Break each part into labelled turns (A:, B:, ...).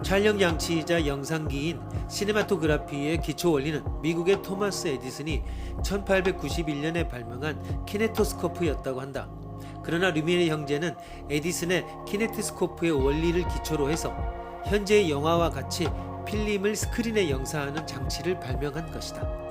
A: 촬영 장치이자 영상기인 시네마토그라피의 기초 원리는 미국의 토마스 에디슨이 1891년에 발명한 키네토스코프였다고 한다. 그러나 루미네 형제는 에디슨의 키네토스코프의 원리를 기초로 해서 현재의 영화와 같이 필름을 스크린에 영상하는 장치를 발명한 것이다.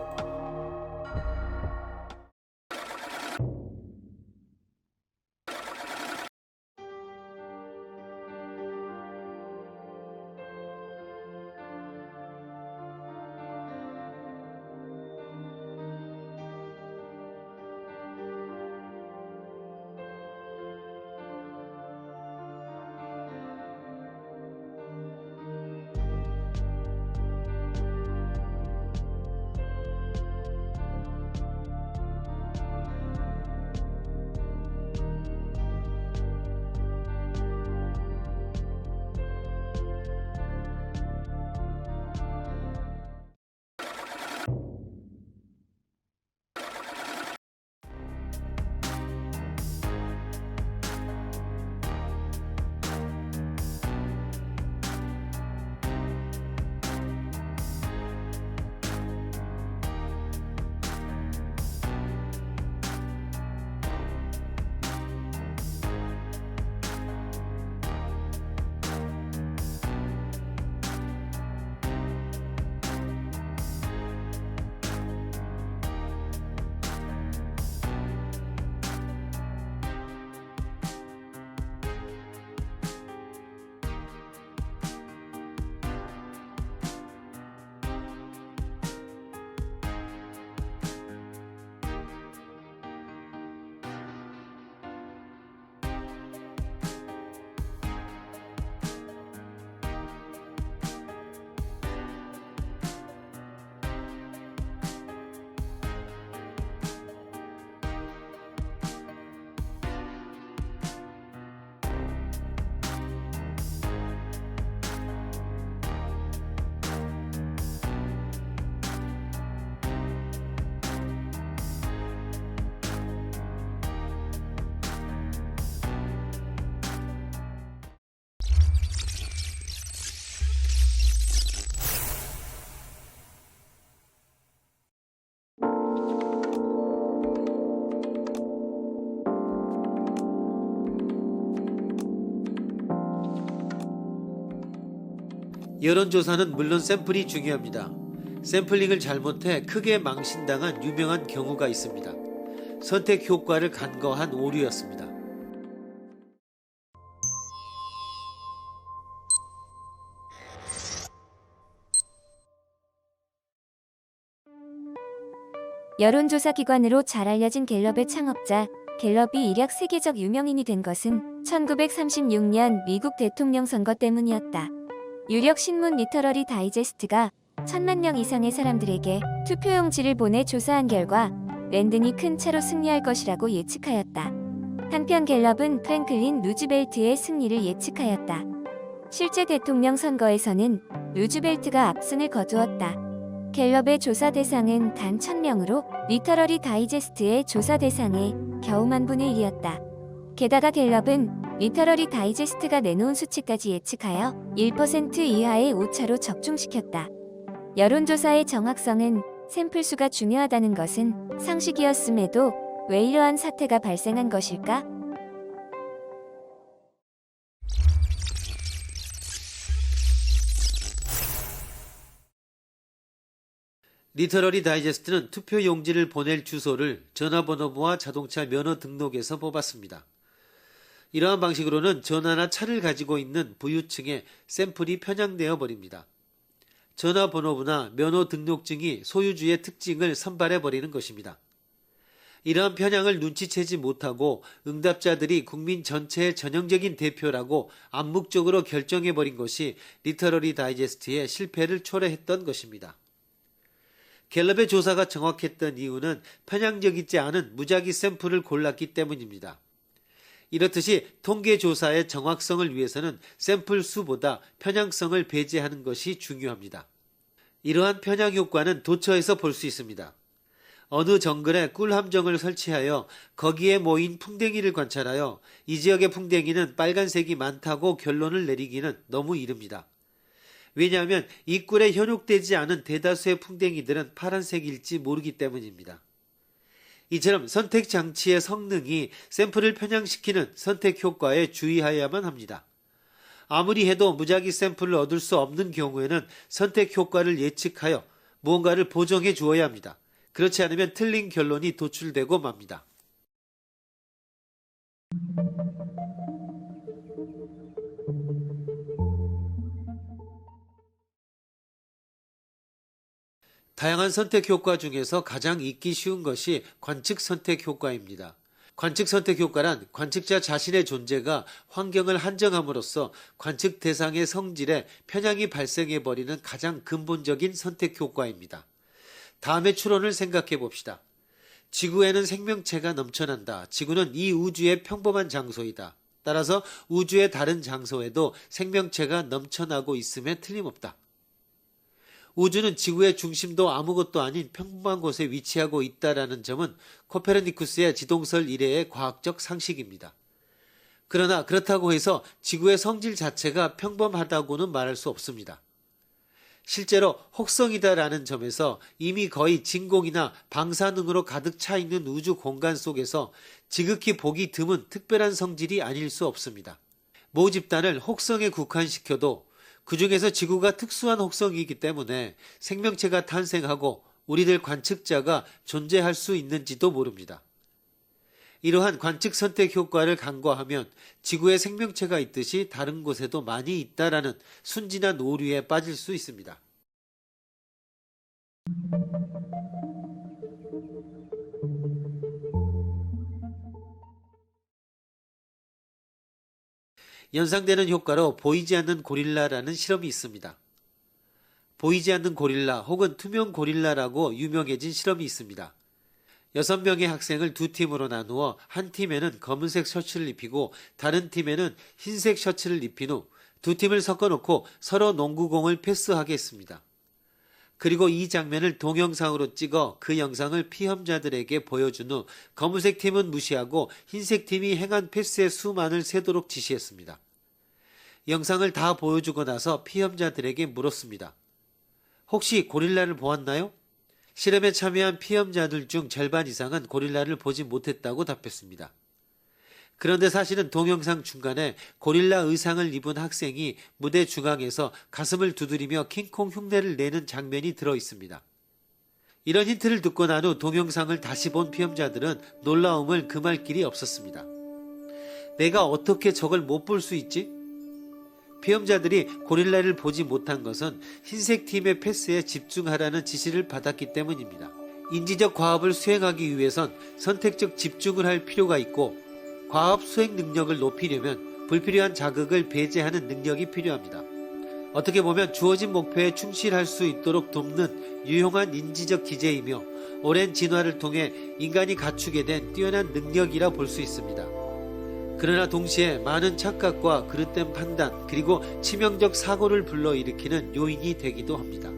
A: 여론조사는 물론 샘플이 중요합니다. 샘플링을 잘못해 크게 망신당한 유명한 경우가 있습니다. 선택 효과를 간과한 오류였습니다.
B: 여론조사 기관으로 잘 알려진 갤럽의 창업자, 갤럽이 일약 세계적 유명인이 된 것은 1936년 미국 대통령 선거 때문이었다. 유력 신문 리터러리 다이제스트가 1000만 명 이상의 사람들에게 투표용지를 보내 조사한 결과 랜든이 큰 차로 승리할 것이라고 예측하였다. 한편 갤럽은 프랭클린 루즈벨트의 승리를 예측하였다. 실제 대통령 선거에서는 루즈벨트가 압승을 거두었다. 갤럽의 조사 대상은 단 1000명으로 리터러리 다이제스트의 조사 대상의 겨우 10,000분의 1이었다. 게다가 갤럽은 리터러리 다이제스트가 내놓은 수치까지 예측하여 1% 이하의 오차로 적중시켰다. 여론조사의 정확성은 샘플 수가 중요하다는 것은 상식이었음에도 왜 이러한 사태가 발생한 것일까?
A: 리터러리 다이제스트는 투표 용지를 보낼 주소를 전화번호부와 자동차 면허 등록에서 뽑았습니다. 이러한 방식으로는 전화나 차를 가지고 있는 부유층에 샘플이 편향되어 버립니다. 전화번호부나 면허 등록증이 소유주의 특징을 선발해 버리는 것입니다. 이러한 편향을 눈치채지 못하고 응답자들이 국민 전체의 전형적인 대표라고 암묵적으로 결정해 버린 것이 리터러리 다이제스트의 실패를 초래했던 것입니다. 갤럽의 조사가 정확했던 이유는 편향적이지 않은 무작위 샘플을 골랐기 때문입니다. 이렇듯이 통계조사의 정확성을 위해서는 샘플 수보다 편향성을 배제하는 것이 중요합니다. 이러한 편향 효과는 도처에서 볼 수 있습니다. 어느 정글에 꿀 함정을 설치하여 거기에 모인 풍뎅이를 관찰하여 이 지역의 풍뎅이는 빨간색이 많다고 결론을 내리기는 너무 이릅니다. 왜냐하면 이 꿀에 현혹되지 않은 대다수의 풍뎅이들은 파란색일지 모르기 때문입니다. 이처럼 선택 장치의 성능이 샘플을 편향시키는 선택 효과에 주의해야만 합니다. 아무리 해도 무작위 샘플을 얻을 수 없는 경우에는 선택 효과를 예측하여 무언가를 보정해 주어야 합니다. 그렇지 않으면 틀린 결론이 도출되고 맙니다. 다양한 선택 효과 중에서 가장 잊기 쉬운 것이 관측 선택 효과입니다. 관측 선택 효과란 관측자 자신의 존재가 환경을 한정함으로써 관측 대상의 성질에 편향이 발생해버리는 가장 근본적인 선택 효과입니다. 다음의 추론을 생각해 봅시다. 지구에는 생명체가 넘쳐난다. 지구는 이 우주의 평범한 장소이다. 따라서 우주의 다른 장소에도 생명체가 넘쳐나고 있음에 틀림없다. 우주는 지구의 중심도 아무것도 아닌 평범한 곳에 위치하고 있다라는 점은 코페르니쿠스의 지동설 이래의 과학적 상식입니다. 그러나 그렇다고 해서 지구의 성질 자체가 평범하다고는 말할 수 없습니다. 실제로 혹성이다라는 점에서 이미 거의 진공이나 방사능으로 가득 차 있는 우주 공간 속에서 지극히 보기 드문 특별한 성질이 아닐 수 없습니다. 모 집단을 혹성에 국한시켜도 그 중에서 지구가 특수한 혹성이기 때문에 생명체가 탄생하고 우리들 관측자가 존재할 수 있는지도 모릅니다. 이러한 관측 선택 효과를 간과하면 지구에 생명체가 있듯이 다른 곳에도 많이 있다라는 순진한 오류에 빠질 수 있습니다. 연상되는 효과로 보이지 않는 고릴라라는 실험이 있습니다. 보이지 않는 고릴라 혹은 투명 고릴라라고 유명해진 실험이 있습니다. 6명의 학생을 두 팀으로 나누어 한 팀에는 검은색 셔츠를 입히고 다른 팀에는 흰색 셔츠를 입힌 후 두 팀을 섞어놓고 서로 농구공을 패스하게 했습니다. 그리고 이 장면을 동영상으로 찍어 그 영상을 피험자들에게 보여준 후 검은색 팀은 무시하고 흰색 팀이 행한 패스의 수만을 세도록 지시했습니다. 영상을 다 보여주고 나서 피험자들에게 물었습니다. 혹시 고릴라를 보았나요? 실험에 참여한 피험자들 중 절반 이상은 고릴라를 보지 못했다고 답했습니다. 그런데 사실은 동영상 중간에 고릴라 의상을 입은 학생이 무대 중앙에서 가슴을 두드리며 킹콩 흉내를 내는 장면이 들어 있습니다. 이런 힌트를 듣고 난 후 동영상을 다시 본 피험자들은 놀라움을 금할 길이 없었습니다. 내가 어떻게 저걸 못 볼 수 있지? 피험자들이 고릴라를 보지 못한 것은 흰색 팀의 패스에 집중하라는 지시를 받았기 때문입니다. 인지적 과업을 수행하기 위해선 선택적 집중을 할 필요가 있고 과업 수행 능력을 높이려면 불필요한 자극을 배제하는 능력이 필요합니다. 어떻게 보면 주어진 목표에 충실할 수 있도록 돕는 유용한 인지적 기제이며 오랜 진화를 통해 인간이 갖추게 된 뛰어난 능력이라 볼 수 있습니다. 그러나 동시에 많은 착각과 그릇된 판단 그리고 치명적 사고를 불러일으키는 요인이 되기도 합니다.